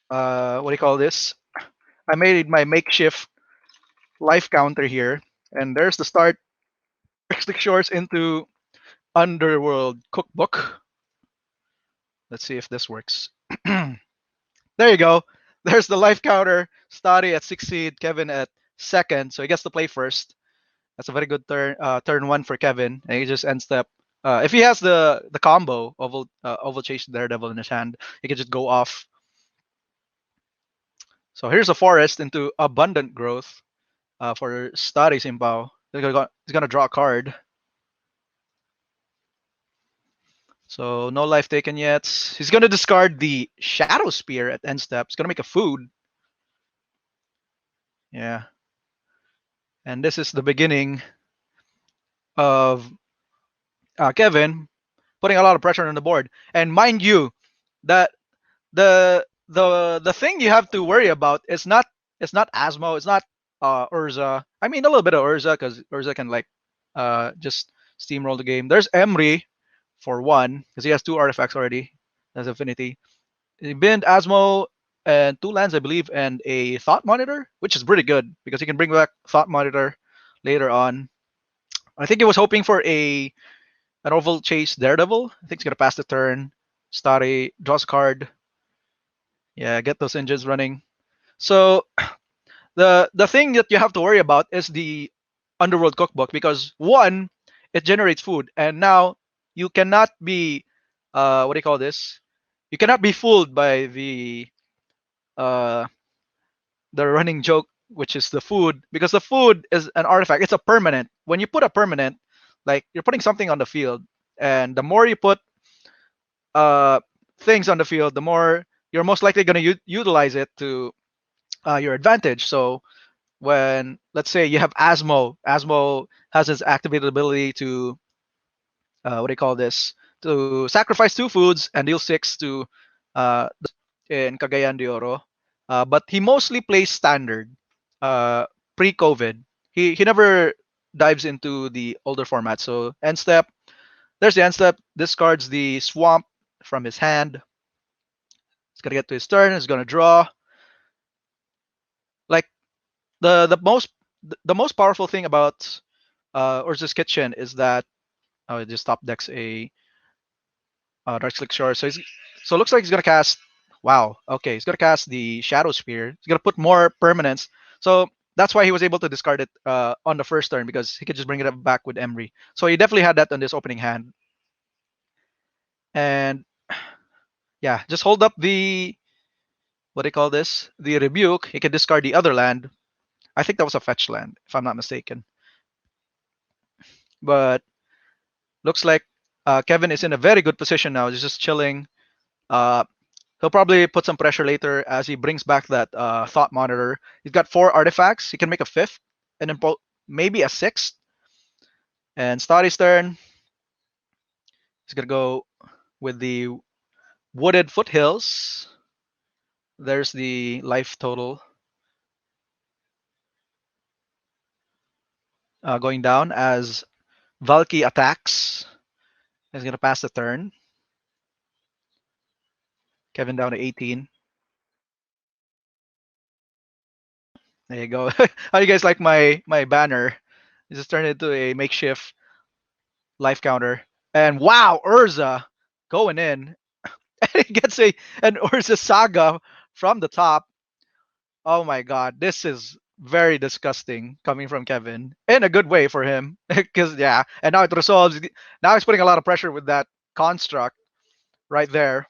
what do you call this? I made my makeshift life counter here, and there's the start. Click Shores into Underworld Cookbook. Let's see if this works. There you go. There's the life counter. Starry at 6 seed, Kevin at second, so he gets to play first. That's a very good turn one for Kevin, and he just end step. If he has the combo oval chase daredevil in his hand, he can just go off. So here's a forest into abundant growth for Starry Simpao. He's gonna draw a card. So no life taken yet. He's gonna discard the Shadow Spear at end step. He's gonna make a food. Yeah. And this is the beginning of Kevin putting a lot of pressure on the board. And mind you, that the thing you have to worry about is not Asmo, it's not Urza. I mean a little bit of Urza because Urza can like just steamroll the game. There's Emery for one because he has two artifacts already. That's Affinity. He binned Asmo and two lands, I believe, and a Thought Monitor, which is pretty good because he can bring back Thought Monitor later on. I think he was hoping for an Oval Chase Daredevil. I think he's gonna pass the turn. Starry draws a card. Yeah, get those engines running. So the thing that you have to worry about is the Underworld Cookbook because one, it generates food, and now you cannot be what do you call this? You cannot be fooled by uh the running joke, which is the food, because the food is an artifact. It's a permanent. When you put a permanent, like you're putting something on the field, and the more you put uh things on the field, the more you're most likely going to utilize it to your advantage. So when let's say you have Asmo has its activated ability to what do you call this? To sacrifice two foods and deal six to uh, in Cagayan de Oro. But he mostly plays standard uh, pre-COVID. He never dives into the older format. So end step, there's the end step. Discards the swamp from his hand. He's gonna get to his turn. He's gonna draw. Like the most powerful thing about Urza's Kitchen is that it just top decks a Dark Slick Shore. So it looks like he's gonna cast. Wow. Okay, he's gonna cast the Shadow Spear. He's gonna put more permanents. So that's why he was able to discard it on the first turn because he could just bring it up back with Emery. So he definitely had that on this opening hand. And yeah, just hold up the what do you call this? The Rebuke. He can discard the other land. I think that was a fetch land, if I'm not mistaken. But looks like Kevin is in a very good position now. He's just chilling. Uh, he'll probably put some pressure later as he brings back that Thought Monitor. He's got four artifacts. He can make a fifth, and then maybe a sixth. And Starry's turn. He's gonna go with the Wooded Foothills. There's the life total going down as Valky attacks. He's gonna pass the turn. Kevin down to 18. There you go. How do you guys like my banner? It just turned into a makeshift life counter. And wow, Urza going in. And he gets an Urza Saga from the top. Oh my god, this is very disgusting coming from Kevin in a good way for him. Because yeah, and now it resolves. Now he's putting a lot of pressure with that construct right there.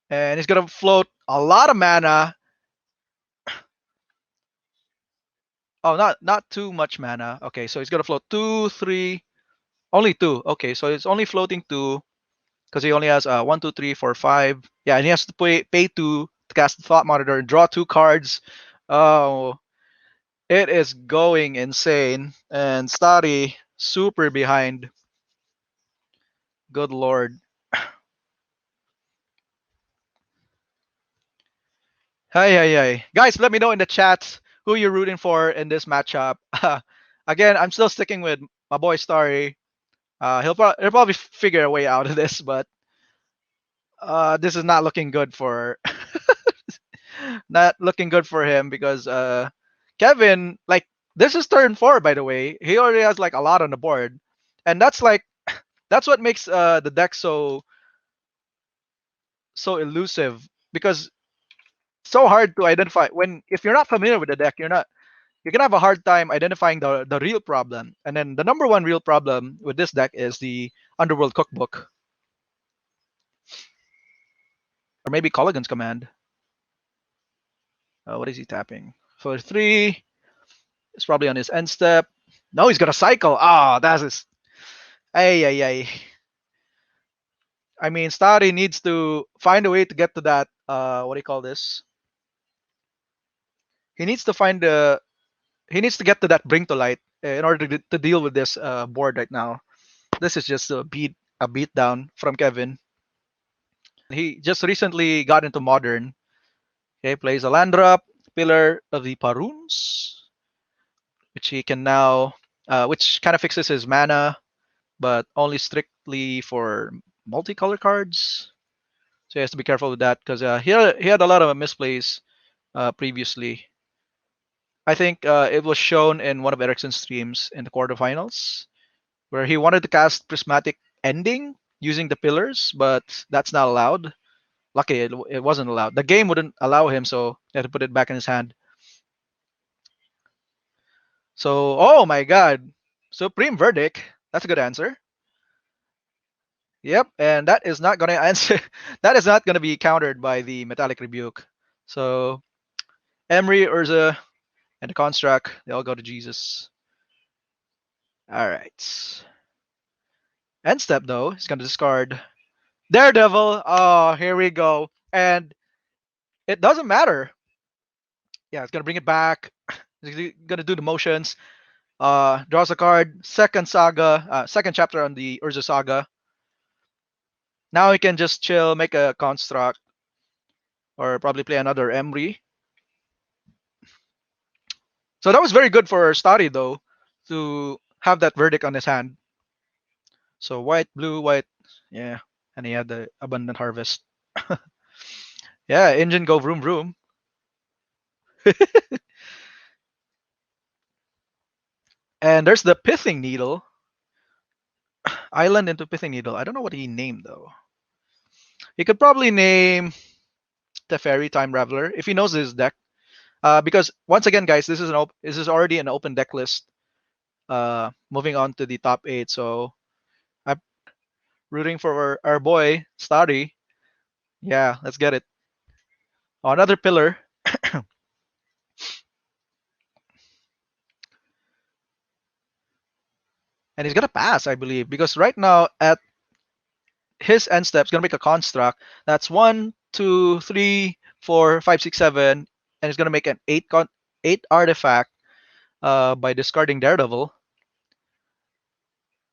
And he's gonna float a lot of mana. Oh, not too much mana. Okay, so he's gonna float two, three, only two. Okay, so it's only floating two because he only has 1, 2, 3, 4, 5. Yeah, and he has to pay two to cast the Thought Monitor and draw two cards. Oh, it is going insane. And Starry super behind. Good lord. Hi, hi, hi. Guys, let me know in the chat who you're rooting for in this matchup. Again, I'm still sticking with my boy Starry. He'll probably figure a way out of this, but This is not looking good for not looking good for him because Kevin, like, this is turn four, by the way. He already has like a lot on the board, and that's like that's what makes the deck so elusive because so hard to identify when if you're not familiar with the deck, you're gonna have a hard time identifying the real problem. And then the number one real problem with this deck is the Underworld Cookbook, or maybe Colligan's Command. What is he tapping? For three, it's probably on his end step. No, he's gonna cycle. Ah, that's his. Ay, ay, ay. I mean, Starry needs to find a way to get to that. What do you call this? He needs to find the. He needs to get to that bring to light in order to deal with this board right now. This is just a beat down from Kevin. He just recently got into modern. Okay, plays a land drop, Pillar of the Paruns, which he can now, which kind of fixes his mana, but only strictly for multicolor cards. So he has to be careful with that because he had a lot of misplays previously. I think it was shown in one of Ericsson's streams in the quarterfinals where he wanted to cast Prismatic Ending using the pillars, but that's not allowed. Lucky it wasn't allowed. The game wouldn't allow him, so he had to put it back in his hand. So, oh my God, Supreme Verdict. That's a good answer. Yep, and that is not going to answer. That is not going to be countered by the Metallic Rebuke. So, Emery, Urza, and the Construct, they all go to Jesus. All right. End step, though, he's going to discard Daredevil. Oh, here we go. And it doesn't matter. Yeah, it's going to bring it back. He's going to do the motions. Draws a card. Second saga, second chapter on the Urza saga. Now he can just chill, make a construct, or probably play another Emery. So that was very good for Starry though, to have that verdict on his hand. So white, blue, white, yeah, and he had the abundant harvest. Yeah, engine go vroom vroom. And there's the pithing needle. Island into pithing needle. I don't know what he named though. He could probably name the fairy time raveler if he knows his deck. Because once again, guys, this is already an open deck list. Moving on to the top eight. So I'm rooting for our boy Starry. Yeah, let's get it. Oh, another pillar. And he's gonna pass, I believe, because right now at his end step, he's gonna make a construct. That's 1, 2, 3, 4, 5, 6, 7, and he's gonna make an eight artifact by discarding Daredevil.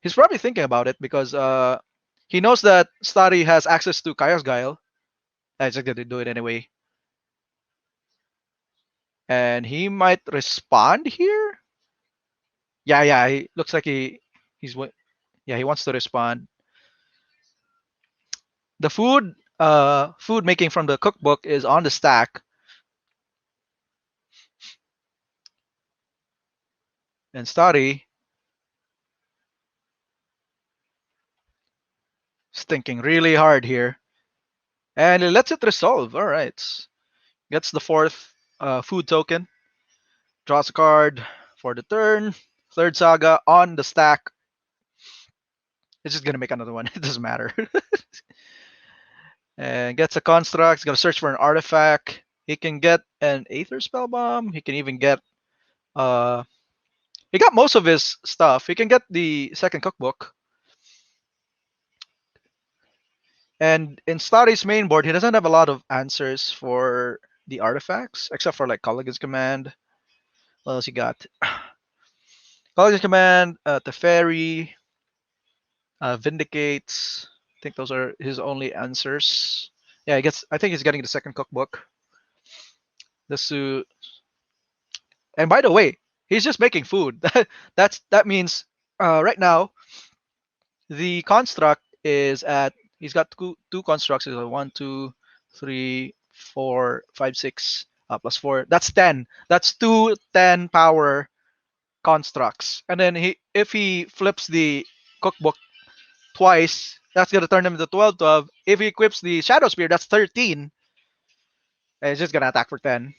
He's probably thinking about it because he knows that Starry has access to Chaos Guile. He's just gonna do it anyway. And he might respond here. Yeah, yeah. He looks like he's yeah, he wants to respond. The food making from the cookbook is on the stack. And Starry is thinking really hard here. And he lets it resolve. All right. Gets the fourth food token. Draws a card for the turn. Third saga on the stack. It's just gonna make another one. It doesn't matter. And gets a construct. He's gonna search for an artifact. He can get an Aether Spell Bomb. He can even get he got most of his stuff. He can get the second cookbook. And in Starry's main board, he doesn't have a lot of answers for the artifacts, except for like Colligan's Command. What else he got? Colligan's Command, Teferi, Vindicates. I think those are his only answers. Yeah, I think he's getting the second cookbook. The suit. And by the way, he's just making food. That means right now the construct is at He's got two constructs. He's got 1, 2, 3, 4, 5, 6 plus 4. That's 10. That's two 10 power constructs. And then if he flips the cookbook twice, that's gonna turn him into 12, 12. If he equips the Shadow Spear, that's 13. And he's just gonna attack for 10.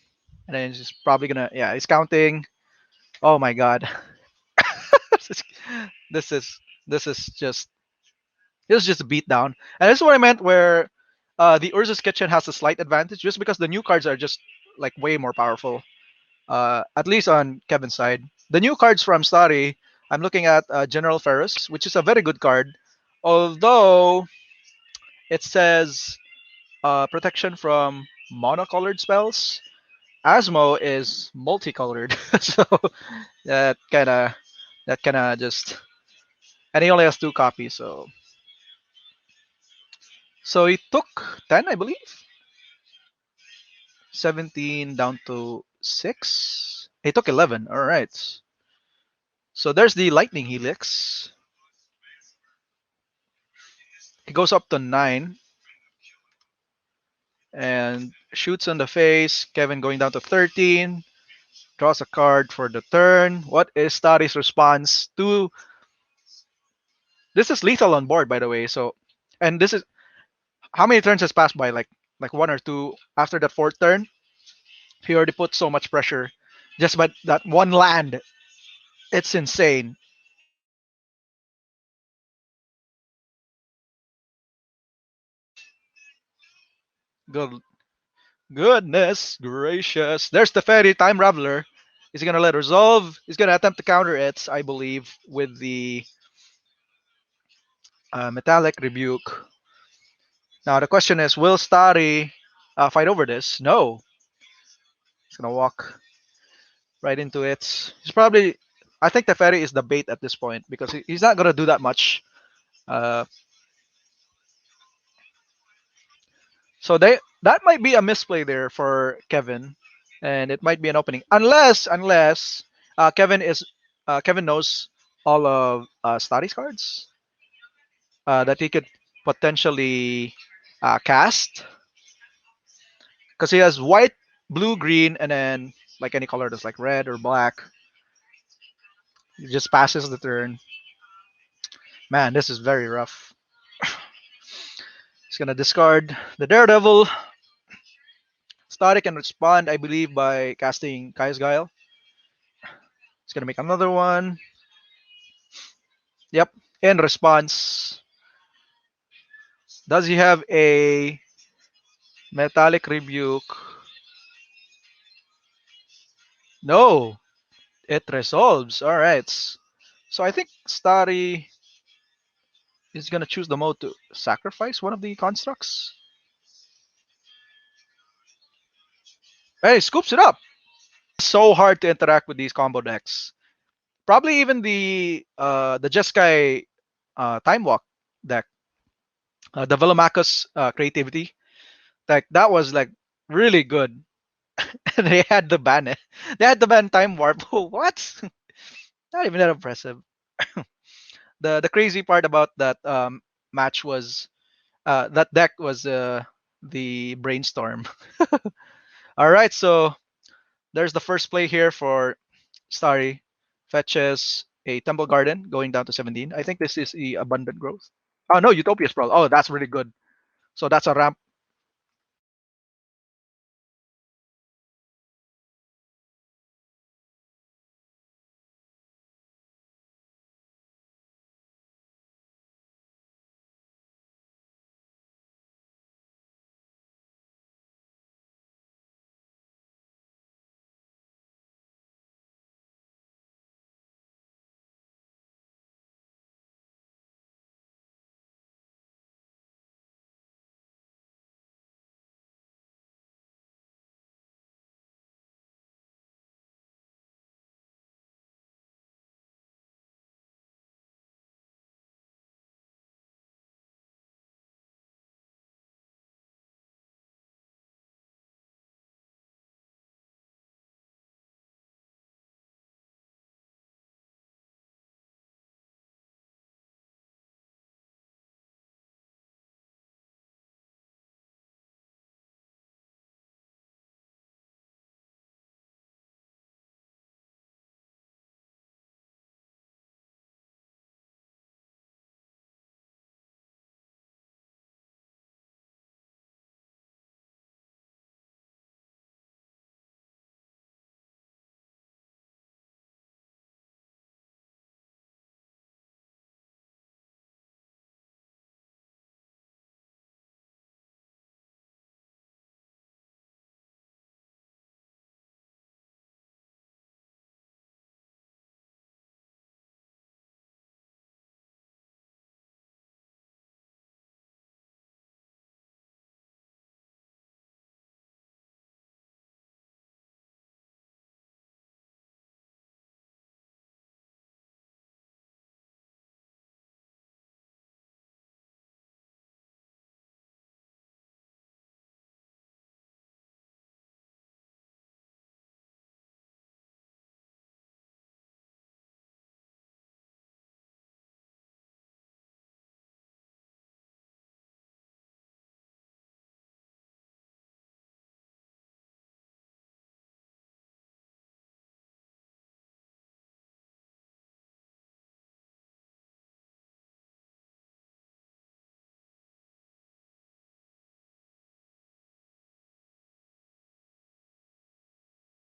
And then he's just probably gonna, yeah, he's counting. Oh my god. this is this is just this is just a beatdown. And this is what I meant where the Urza's Kitchen has a slight advantage just because the new cards are just like way more powerful. At least on Kevin's side. The new cards from Starry, I'm looking at General Ferris, which is a very good card. Although it says protection from monocolored spells. Asmo is multicolored, so that kind of just, and he only has two copies. So he took 10, I believe, 17 down to 6. He took 11. All right. So there's the lightning helix. He goes up to 9 and shoots on the face. Kevin going down to 13. Draws a card for the turn. What is Starry's response to this? Is lethal on board, by the way. So, and this is how many turns has passed by? Like one or two after that fourth turn. He already put so much pressure just by that one land. It's insane. Good goodness gracious. There's the fairy time raveler. Is he gonna let it resolve? He's gonna attempt to counter it, I believe, with the metallic rebuke. Now the question is, will Starry fight over this? No. He's gonna walk right into it. He's probably. I think the fairy is the bait at this point because he's not gonna do that much. Uh, so that might be a misplay there for Kevin, and it might be an opening unless Kevin knows all of Starry's cards that he could potentially cast because he has white, blue, green, and then like any color that's like red or black. He just passes the turn. Man, this is very rough. He's gonna discard the Daredevil. Starry can respond, I believe, by casting Kai's Guile. He's gonna make another one. Yep. In response, does he have a metallic rebuke? No. It resolves. All right. So I think Starry is gonna choose the mode to sacrifice one of the constructs. Hey, scoops it up. So hard to interact with these combo decks. Probably even the Jeskai Time Walk deck, the Velomachus creativity deck. That was like really good. And they had the ban. They had the ban Time Warp. What? Not even that impressive. The crazy part about that match was that deck was the brainstorm. All right, so there's the first play here for Starry. Fetches a Temple Garden going down to 17. I think this is the Abundant Growth. Oh no, Utopia Sprawl. Oh, that's really good. So that's a ramp.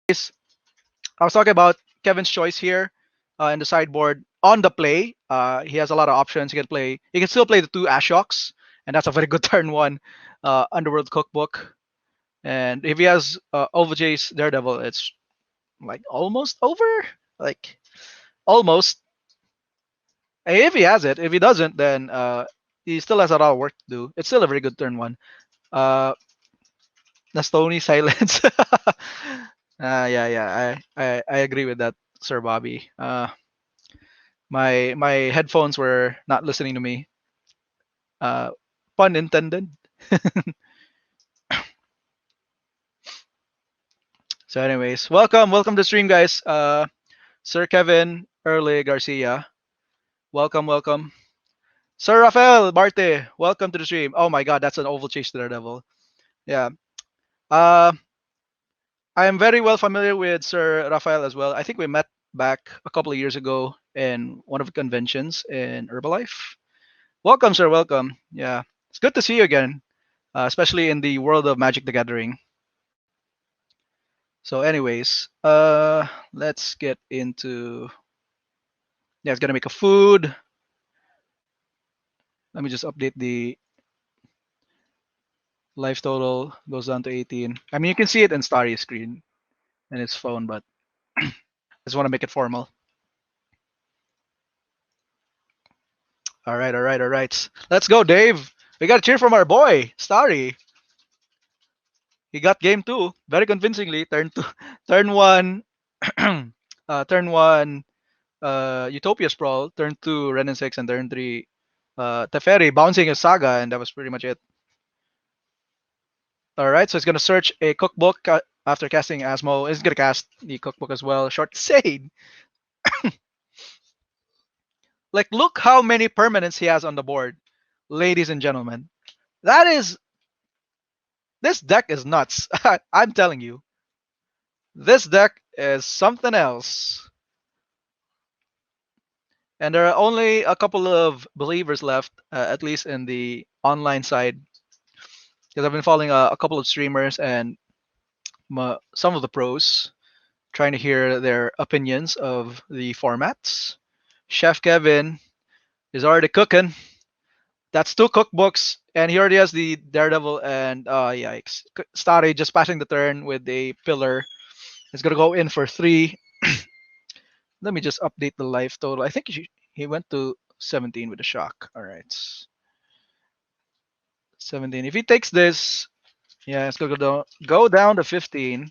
I was talking about Kevin's choice here in the sideboard on the play. He has a lot of options. He can play. He can still play the two Ashocks, and that's a very good turn one Underworld Cookbook. And if he has OVJ's Daredevil, it's like almost over. Like almost. If he has it, if he doesn't, then he still has a lot of work to do. It's still a very good turn one. Uh, the Stony Silence. Yeah. I agree with that, Sir Bobby. My headphones were not listening to me. Uh, pun intended. So, anyways, welcome to the stream, guys. Sir Kevin Early Garcia, welcome. Sir Rafael Barte, welcome to the stream. Oh my God, that's an oval chase to the devil. Yeah. Uh, I am very well familiar with Sir Rafael as well. I think we met back a couple of years ago in one of the conventions in Herbalife. Welcome, sir. Welcome. Yeah, it's good to see you again, especially in the world of Magic the Gathering. So, anyways, let's get into. Yeah, it's gonna make a food. Let me just update the life total. Goes down to 18. I mean, you can see it in Starry screen and its phone, but I just want to make it formal. All right. Let's go, Dave. We got to cheer from our boy, Starry. He got game two very convincingly. Turn two, turn one, turn one, Utopia Sprawl. Turn two, Ren and Six, and turn three, Teferi bouncing a Saga, and that was pretty much it. All right, so it's gonna search a cookbook after casting Asmo. It's gonna cast the cookbook as well. Short Sade. Like, look how many permanents he has on the board, ladies and gentlemen. That is, this deck is nuts. I'm telling you, this deck is something else. And there are only a couple of believers left, at least in the online side, because I've been following a couple of streamers and some of the pros, trying to hear their opinions of the formats. Chef Kevin is already cooking. That's two cookbooks, and he already has the Daredevil and yikes. Starry just passing the turn with a pillar. He's gonna go in for three. Let me just update the life total. I think he went to 17 with a shock. All right, 17. If he takes this, yeah, it's gonna go down to 15.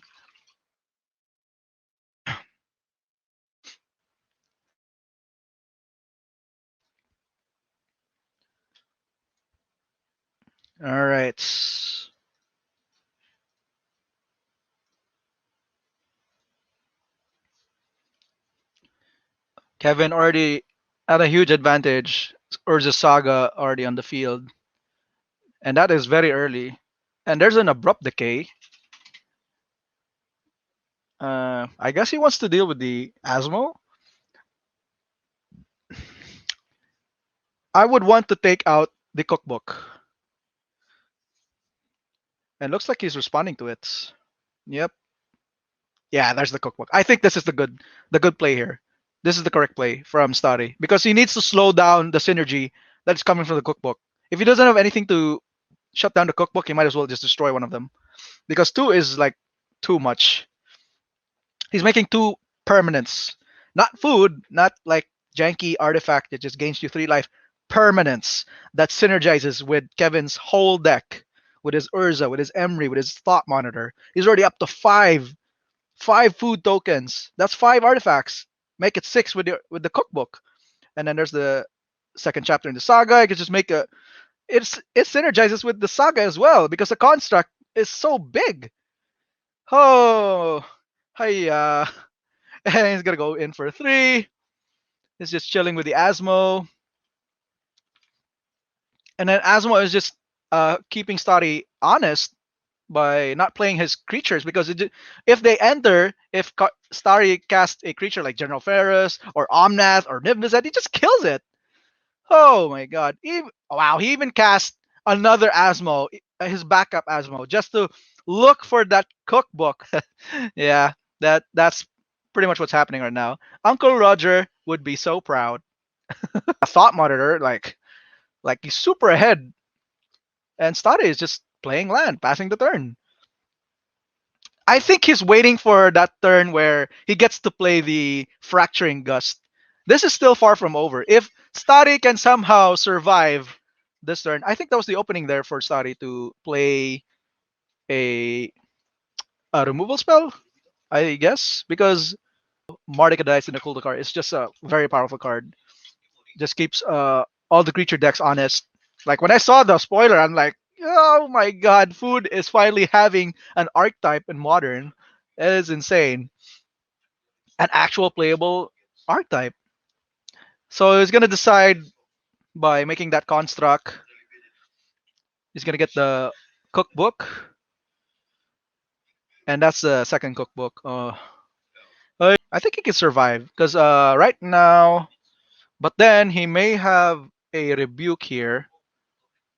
All right. Kevin already at a huge advantage. Urza Saga already on the field, and that is very early. And there's an abrupt decay. I guess he wants to deal with the Asmo. I would want to take out the cookbook. And looks like he's responding to it. Yep. Yeah, there's the cookbook. I think this is the good play here. This is the correct play from Starry because he needs to slow down the synergy that's coming from the cookbook. If he doesn't have anything to shut down the cookbook, he might as well just destroy one of them because two is like too much. He's making two permanents, not food, not like janky artifact that just gains you three life. Permanents that synergizes with Kevin's whole deck, with his Urza, with his Emery, with his Thought Monitor. He's already up to five food tokens. That's five artifacts. Make it six with the cookbook, and then there's the second chapter in the saga. I could just make a. It synergizes with the saga as well because the construct is so big. Oh, hiya. And he's gonna go in for three. He's just chilling with the Asmo. And then Asmo is just keeping Starry honest by not playing his creatures because if they enter, if Starry casts a creature like General Ferris or Omnath or Niv-Mizzet, he just kills it. Oh my god. Wow, he even cast another Asmo, his backup Asmo, just to look for that cookbook. Yeah. That's pretty much what's happening right now. Uncle Roger would be so proud. A thought monitor, like he's super ahead, and Starry is just playing land, passing the turn. I think he's waiting for that turn where he gets to play the fracturing gust. This is still far from over. If Starry can somehow survive this turn, I think that was the opening there for Starry to play a, a removal spell, I guess, because Mardika Dice in the Kulda card is just a very powerful card. Just keeps all the creature decks honest. Like when I saw the spoiler, I'm like, oh my god, Food is finally having an archetype in Modern. It is insane. An actual playable archetype. So he's gonna decide by making that construct. He's gonna get the cookbook, and that's the second cookbook. I think he can survive because right now, but then he may have a rebuke here.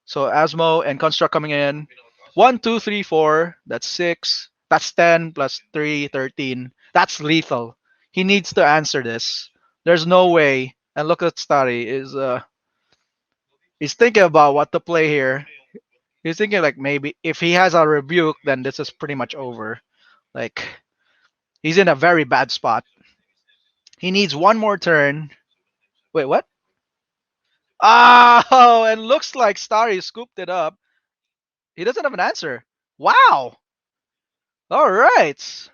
So Asmo and construct coming in. 1, 2, 3, 4. That's 6. That's 10 plus 3, 13. That's lethal. He needs to answer this. There's no way. And look at Starry is he's thinking about what to play here. He's thinking like maybe if he has a rebuke, then this is pretty much over. Like he's in a very bad spot. He needs one more turn. Wait, what? Oh, and looks like Starry scooped it up. He doesn't have an answer. Wow. All right.